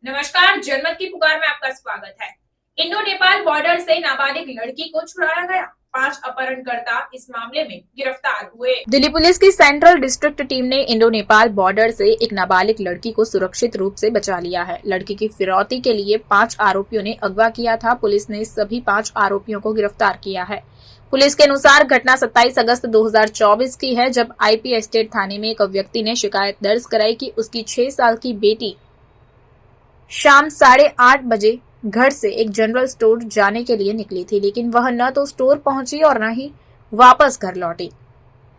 नमस्कार, जनमत की पुकार में आपका स्वागत है। इंडो नेपाल बॉर्डर से नाबालिग लड़की को छुड़ाया गया। 5 अपहरणकर्ता इस मामले में गिरफ्तार हुए। दिल्ली पुलिस की सेंट्रल डिस्ट्रिक्ट टीम ने इंडो नेपाल बॉर्डर से एक नाबालिग लड़की को सुरक्षित रूप से बचा लिया है। लड़की की फिरौती के लिए 5 आरोपियों ने अगवा किया था। पुलिस ने सभी 5 आरोपियों को गिरफ्तार किया है। पुलिस के अनुसार घटना 27 अगस्त 2024 की है, जब आईपी एस्टेट थाने में एक व्यक्ति ने शिकायत दर्ज कराई कि उसकी 6 साल की बेटी शाम 8:30 बजे घर से एक जनरल स्टोर जाने के लिए निकली थी, लेकिन वह न तो स्टोर पहुंची और न ही वापस घर लौटी।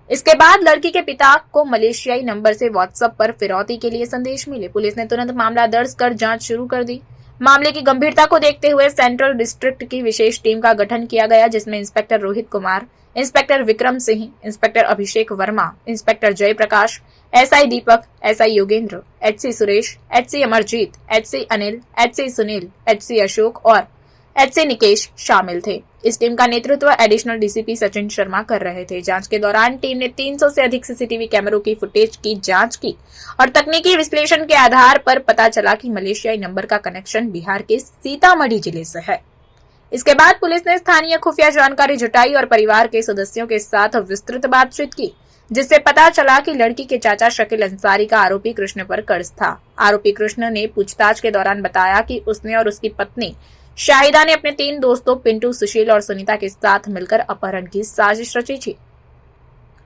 इसके बाद लड़की के पिता को मलेशियाई नंबर से व्हाट्सएप पर फिरौती के लिए संदेश मिले। पुलिस ने तुरंत मामला दर्ज कर जांच शुरू कर दी। मामले की गंभीरता को देखते हुए सेंट्रल डिस्ट्रिक्ट की विशेष टीम का गठन किया गया, जिसमें inspector Rohit Kumar, inspector Vikram Singh, inspector Abhishek Verma, inspector Jaiprakash, SI Deepak, SI Yogendra, HC Suresh, HC Amarjeet, HC Anil, HC Sunil, HC Ashok और एचसी निकेश शामिल थे। इस टीम का नेतृत्व एडिशनल डीसीपी सचिन शर्मा कर रहे थे। जांच के दौरान टीम ने 300 से अधिक सीसीटीवी कैमरों की फुटेज की जांच की और तकनीकी विश्लेषण के आधार पर पता चला कि मलेशियाई नंबर का कनेक्शन बिहार के सीतामढ़ी जिले से है। इसके बाद पुलिस ने स्थानीय खुफिया जानकारी जुटाई और परिवार के सदस्यों के साथ विस्तृत बातचीत की, जिससे पता चला कि लड़की के चाचा शकील अंसारी का आरोपी कृष्ण पर कर्ज था। आरोपी कृष्ण ने पूछताछ के दौरान बताया कि उसने और उसकी पत्नी शाहिदा ने अपने 3 दोस्तों पिंटू, सुशील और सुनीता के साथ मिलकर अपहरण की साजिश रची थी।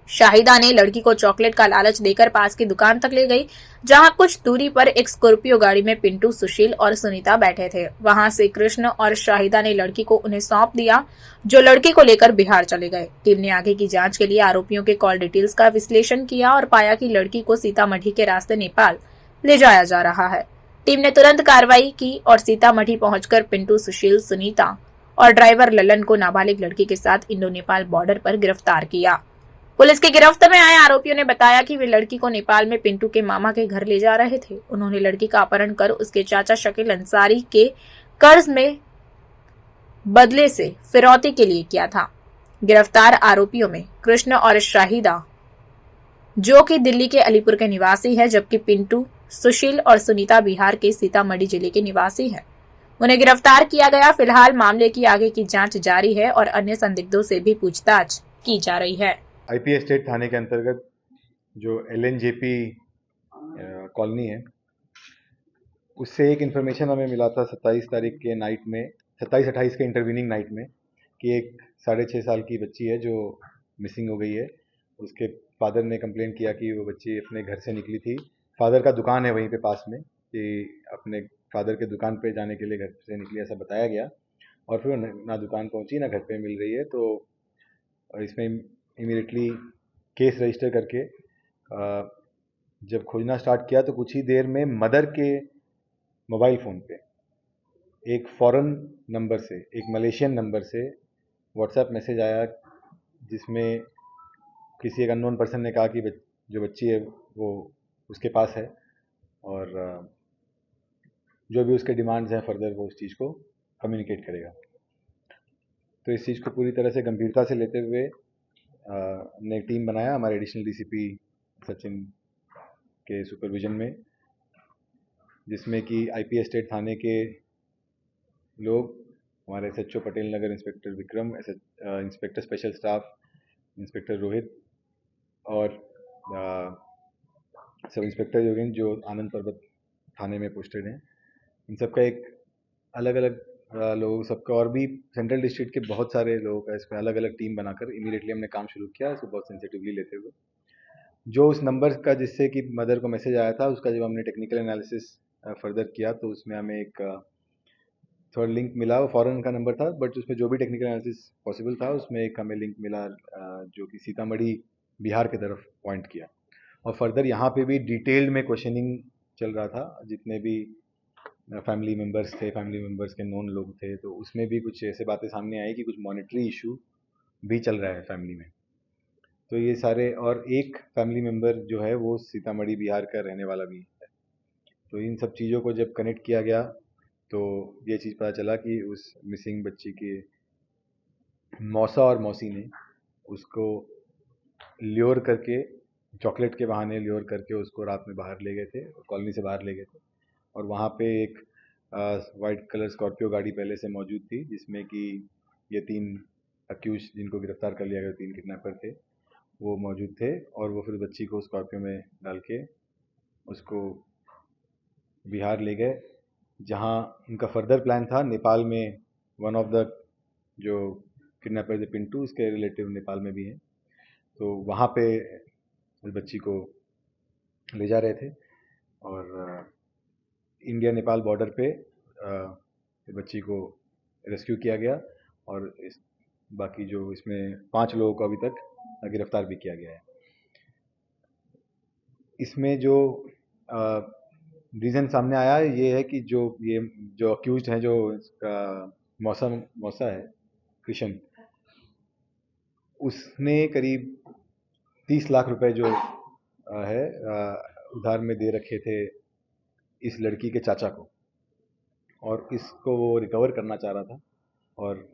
शाहिदा ने लड़की को चॉकलेट का लालच देकर पास की दुकान तक ले गई, जहां कुछ दूरी पर एक स्कॉर्पियो गाड़ी में पिंटू, सुशील और सुनीता बैठे थे। वहां से कृष्ण और शाहिदा ने लड़की को उन्हें सौंप दिया, जो लड़की को लेकर बिहार चले गए। टीम ने आगे की जांच के लिए आरोपियों के कॉल डिटेल्स का विश्लेषण किया और पाया कि लड़की को सीतामढ़ी के रास्ते नेपाल ले जाया जा रहा है। टीम ने तुरंत कार्रवाई की और सीतामढ़ी पहुंचकर पिंटू, सुशील, सुनीता और ड्राइवर ललन को नाबालिग लड़की के साथ इंडो नेपाल बॉर्डर पर गिरफ्तार किया। पुलिस की गिरफ्त में आए आरोपियों ने बताया कि वे लड़की को नेपाल में पिंटू के मामा के घर ले जा रहे थे। उन्होंने लड़की का अपहरण कर उसके चाचा शकील अंसारी के कर्ज में बदले से फिरौती के लिए किया था। गिरफ्तार आरोपियों में कृष्ण और शाहिदा, जो कि दिल्ली के अलीपुर के निवासी है, जबकि पिंटू, सुशील और सुनीता बिहार के सीतामढ़ी जिले के निवासी हैं। उन्हें गिरफ्तार किया गया। फिलहाल मामले की आगे की जांच जारी है और अन्य संदिग्धों से भी पूछताछ की जा रही है। आईपी एस्टेट थाने के अंतर्गत जो एलएनजेपी कॉलोनी है, उससे एक इन्फॉर्मेशन हमें मिला था 27 तारीख के नाइट में, 27-28 के इंटरवीनिंग नाइट में, कि एक 6.5 साल की बच्ची है जो मिसिंग हो गई है। उसके फादर ने कंप्लेन किया कि वो बच्ची अपने घर से निकली थी। फादर का दुकान है वहीं पे पास में, कि अपने फादर के दुकान पे जाने के लिए घर से निकली, ऐसा बताया गया। और फिर ना दुकान पहुंची ना घर पे मिल रही है। तो इसमें इमीडिएटली केस रजिस्टर करके जब खोजना स्टार्ट किया तो कुछ ही देर में मदर के मोबाइल फ़ोन पे एक फॉरेन नंबर से, एक मलेशियन नंबर से व्हाट्सएप मैसेज आया, जिसमें किसी एक अननोन पर्सन ने कहा कि जो बच्ची है वो उसके पास है और जो भी उसके डिमांड्स हैं फर्दर वो उस चीज़ को कम्युनिकेट करेगा। तो इस चीज़ को पूरी तरह से गंभीरता से लेते हुए हमने एक टीम बनाया हमारे एडिशनल डीसीपी सचिन के सुपरविजन में, जिसमें कि आईपी एस्टेट थाने के लोग, हमारे SHO Patel Nagar inspector Vikram, inspector special staff inspector Rohit और सब इंस्पेक्टर योगेंद्र जो आनंद पर्वत थाने में पोस्टेड हैं, इन सबका एक अलग अलग लोग सबका, और भी सेंट्रल डिस्ट्रिक्ट के बहुत सारे लोगों का इसमें अलग अलग टीम बनाकर इमीडिएटली हमने काम शुरू किया, इसको बहुत सेंसिटिवली लेते हुए। जो उस नंबर का जिससे कि मदर को मैसेज आया था, उसका जब हमने टेक्निकल एनालिसिस फर्दर किया तो उसमें हमें एक थोड़ा लिंक मिला। वो फॉरेन का नंबर था, बट उसमें जो भी टेक्निकल एनालिसिस पॉसिबल था उसमें एक हमें लिंक मिला जो कि सीतामढ़ी बिहार की तरफ पॉइंट किया। और फर्दर यहाँ पे भी डिटेल्ड में क्वेश्चनिंग चल रहा था, जितने भी फैमिली मेम्बर्स थे, फैमिली मेम्बर्स के नोन लोग थे, तो उसमें भी कुछ ऐसे बातें सामने आई कि कुछ मॉनेटरी इशू भी चल रहा है फैमिली में। तो ये सारे, और एक फैमिली मेम्बर जो है वो सीतामढ़ी बिहार का रहने वाला भी है। तो इन सब चीज़ों को जब कनेक्ट किया गया तो ये चीज़ पता चला कि उस मिसिंग बच्ची के मौसा और मौसी ने उसको ल्योर करके, चॉकलेट के बहाने ल्योर करके उसको रात में बाहर ले गए थे, कॉलोनी से बाहर ले गए थे। और वहाँ पे एक वाइट कलर स्कॉर्पियो गाड़ी पहले से मौजूद थी, जिसमें कि ये 3 अक्यूज जिनको गिरफ्तार कर लिया गया, 3 किडनैपर थे, वो मौजूद थे। और वो फिर बच्ची को स्कॉर्पियो में डाल के उसको बिहार ले गए, जहाँ उनका फर्दर प्लान था नेपाल में। वन ऑफ द जो किडनैपर थे पिंटू, उसके रिलेटिव नेपाल में भी हैं, तो वहाँ पे उस बच्ची को ले जा रहे थे। और इंडिया नेपाल बॉर्डर पे बच्ची को रेस्क्यू किया गया, और बाकी जो इसमें 5 लोगों को अभी तक गिरफ्तार भी किया गया है। इसमें जो रीज़न सामने आया है ये है कि जो अक्यूज्ड हैं, जो मौसा है कृष्ण, उसने करीब 30 लाख रुपए जो है उधार में दे रखे थे इस लड़की के चाचा को, और इसको वो रिकवर करना चाह रहा था, और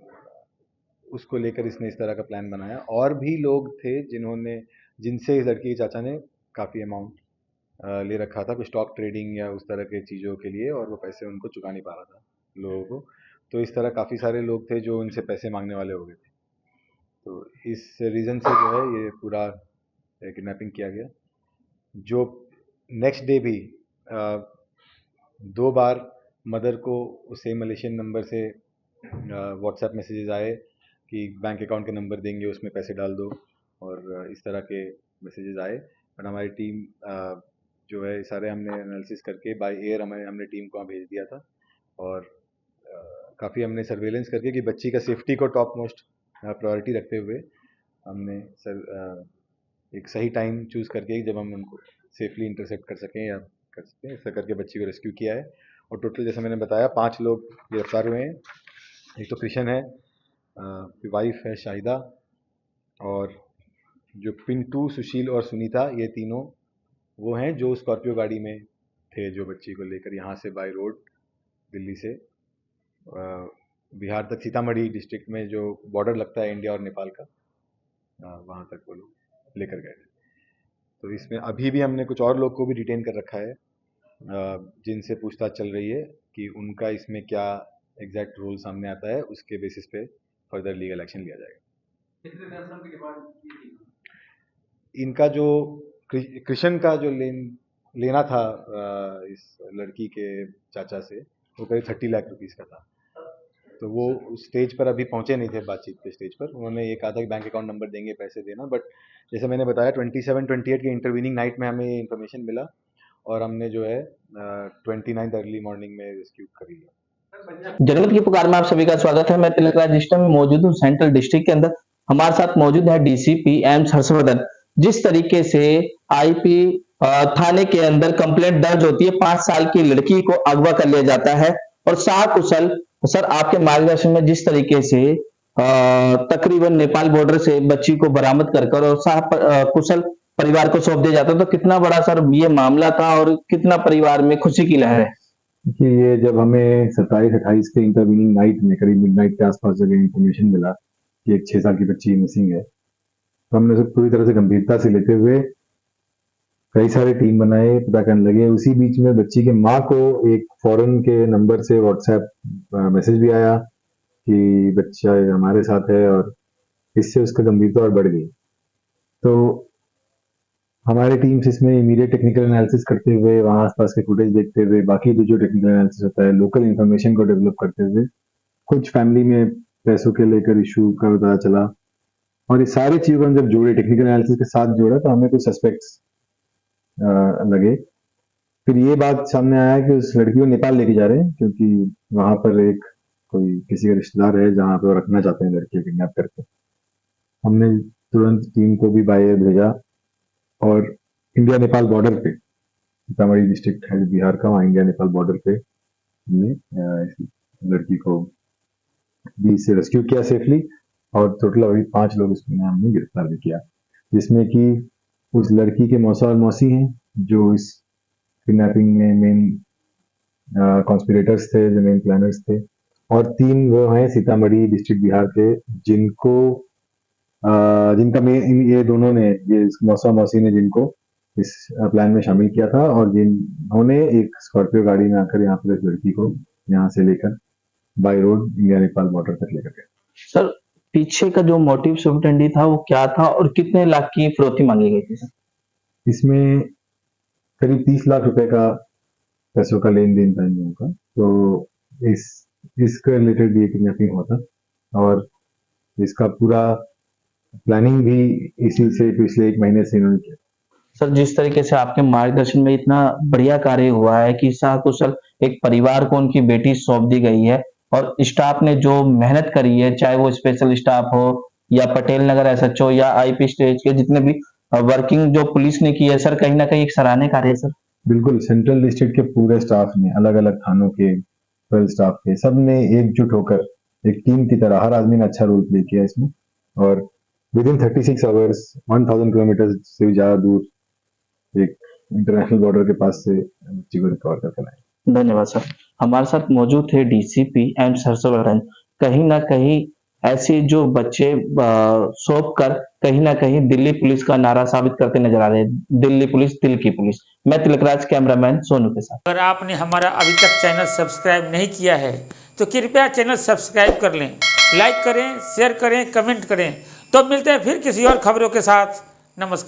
उसको लेकर इसने इस तरह का प्लान बनाया। और भी लोग थे जिनसे इस लड़की के चाचा ने काफ़ी अमाउंट ले रखा था, कुछ स्टॉक ट्रेडिंग या उस तरह के चीज़ों के लिए, और वो पैसे उनको चुका नहीं पा रहा था लोगों को। तो इस तरह काफ़ी सारे लोग थे जो उनसे पैसे मांगने वाले हो गए थे। तो इस रीज़न से जो है ये पूरा किडनैपिंग किया गया। जो नेक्स्ट डे भी 2 बार मदर को उसे मलेशियन नंबर से व्हाट्सएप मैसेजेस आए कि बैंक अकाउंट के नंबर देंगे, उसमें पैसे डाल दो, और इस तरह के मैसेजेस आए। और हमारी टीम जो है सारे हमने एनालिसिस करके बाय एयर हमने टीम को वहाँ भेज दिया था, और काफ़ी हमने सर्वेलेंस करके कि बच्ची का सेफ्टी को टॉप मोस्ट प्रायोरिटी रखते हुए हमने एक सही टाइम चूज़ करके जब हम उनको सेफली इंटरसेप्ट कर सकें या कर सकते हैं, ऐसा करके बच्ची को रेस्क्यू किया है। और टोटल जैसे मैंने बताया 5 लोग गिरफ्तार हुए हैं। एक तो कृष्ण है, वाइफ है शाहिदा, और जो पिंटू, सुशील और सुनीता, ये तीनों वो हैं जो स्कॉर्पियो गाड़ी में थे, जो बच्ची को लेकर यहाँ से बाय रोड दिल्ली से बिहार तक, सीतामढ़ी डिस्ट्रिक्ट में जो बॉर्डर लगता है इंडिया और नेपाल का, वहाँ तक वो लोग लेकर गए थे। तो इसमें अभी भी हमने कुछ और लोग को भी डिटेन कर रखा है, जिनसे पूछताछ चल रही है कि उनका इसमें क्या एग्जैक्ट रोल सामने आता है, उसके बेसिस पे फर्दर लीगल एक्शन लिया जाएगा। इनका जो कृष्ण का जो लेना था इस लड़की के चाचा से, वो करीब 30 लाख रुपीस का था। तो वो उस स्टेज पर अभी पहुंचे नहीं थे, बातचीत के स्टेज पर। उन्होंने ये कहा था कि बैंक अकाउंट नंबर देंगे, पैसे देना, बट जैसे मैंने बताया 27-28 की इंटरवीनिंग नाइट में हमें ये इन्फॉर्मेशन मिला, और हमने जो है 29 अर्ली मॉर्निंग में रेस्क्यू कर लिया। जनमत की पुकार में आप सभी का स्वागत है। मैं तिलक राज डिस्ट्रिक्ट में मौजूद हूँ, सेंट्रल डिस्ट्रिक्ट के अंदर। हमारे साथ मौजूद है डीसीपी एम्स हर्षवर्धन। जिस तरीके से आईपी थाने के अंदर कंप्लेंट दर्ज होती है, 5 साल की लड़की को अगवा कर लिया जाता है, और साकुशल सर आपके मार्गदर्शन में जिस तरीके से तकरीबन नेपाल बॉर्डर से बच्ची को बरामद कर और कुशल परिवार को सौंप दिया जाता है, तो कितना बड़ा सर ये मामला था और कितना परिवार में खुशी की लहर है? देखिए, ये जब हमें 27-28 के इंटरवीनिंग नाइट में करीब मिडनाइट के आसपास जब इंफॉर्मेशन मिला कि एक 6 साल की बच्ची मिसिंग है, तो हमने उसे पूरी तरह से गंभीरता से लेते हुए कई सारे टीम बनाए, पता करने लगे। उसी बीच में बच्ची के माँ को एक फॉरेन के नंबर से व्हाट्सएप मैसेज भी आया कि बच्चा हमारे साथ है, और इससे उसका गंभीरता और बढ़ गई। तो हमारे टीम्स इसमें इमीडिएट टेक्निकल एनालिसिस करते हुए, वहाँ आसपास के फुटेज देखते हुए, बाकी जो टेक्निकल एनालिसिस होता है, लोकल इन्फॉर्मेशन को डेवलप करते हुए, कुछ फैमिली में पैसों के लेकर इशू का पता चला, और ये सारी चीजों को हम जब जोड़े, टेक्निकल एनालिसिस के साथ जोड़ा, तो हमें कुछ सस्पेक्ट्स लगे। फिर ये बात सामने आया कि उस लड़की को नेपाल लेके जा रहे हैं, क्योंकि वहां पर एक कोई किसी का रिश्तेदार है जहाँ पे वो रखना चाहते हैं लड़की को किडनैप करके। हमने तुरंत टीम को भी बाय एयर भेजा, और इंडिया नेपाल बॉर्डर पे, सीतामढ़ी डिस्ट्रिक्ट है बिहार का, वहाँ इंडिया नेपाल बॉर्डर पे हमने इस लड़की को भी से रेस्क्यू किया सेफली, और टोटल अभी 5 लोग इसमें हमने गिरफ्तार भी किया, जिसमें कि उस लड़की के मौसा और मौसी हैं जो इस किडनैपिंग में मेन कॉन्स्पिरेटर्स थे, जो मेन प्लानर्स थे, और 3 वो हैं सीतामढ़ी डिस्ट्रिक्ट बिहार के, जिनका मेन ये दोनों ने, ये मौसा मौसी ने जिनको इस प्लान में शामिल किया था, और जिन्होंने एक स्कॉर्पियो गाड़ी में आकर यहाँ पर इस लड़की को यहाँ से लेकर by road India Nepal border तक लेकर गए। सर पीछे का जो मोटिव सुपरटेंडेंट था वो क्या था और कितने लाख की फिरौती मांगी गई थी सर? इसमें करीब 30 लाख रुपए का पैसों का लेन देन था इन लोगों का। तो इसके रिलेटेड भी एक किडनैपिंग हुआ था और इसका पूरा प्लानिंग भी इसी से पिछले 1 महीने से इन्होंने किया। सर जिस तरीके से आपके मार्गदर्शन में इतना बढ़िया कार्य हुआ है कि सकुशल एक परिवार को उनकी बेटी सौंप दी गई है और स्टाफ ने जो मेहनत करी है, चाहे वो स्पेशल स्टाफ हो या पटेल नगर एसएचओ या आईपी स्टेज के जितने भी वर्किंग जो पुलिस ने की है सर, कहीं ना कहीं एक सराहनीय कार्य है सर। बिल्कुल, सेंट्रल डिस्ट्रिक्ट के पूरे स्टाफ ने, अलग अलग थानों के स्टाफ के, सब ने एकजुट होकर एक टीम की तरह हर आदमी ने अच्छा रोल प्ले किया इसमें और विद इन 36 आवर्स 1000 किलोमीटर से भी ज्यादा दूर एक इंटरनेशनल बॉर्डर के पास से बच्ची को रिकवर करके लाए। धन्यवाद सर। हमारे साथ मौजूद थे डीसीपी एम हर्षवर्धन। कहीं ना कहीं ऐसे जो बच्चे सौंप कर कहीं ना कहीं दिल्ली पुलिस का नारा साबित करते नजर आ रहे हैं। दिल्ली पुलिस दिल की पुलिस। मैं तिलकराज, कैमरामैन सोनू के साथ। अगर आपने हमारा अभी तक चैनल सब्सक्राइब नहीं किया है तो कृपया चैनल सब्सक्राइब कर लें, लाइक करें, शेयर करें, कमेंट करें। तो मिलते हैं फिर किसी और खबरों के साथ। नमस्कार।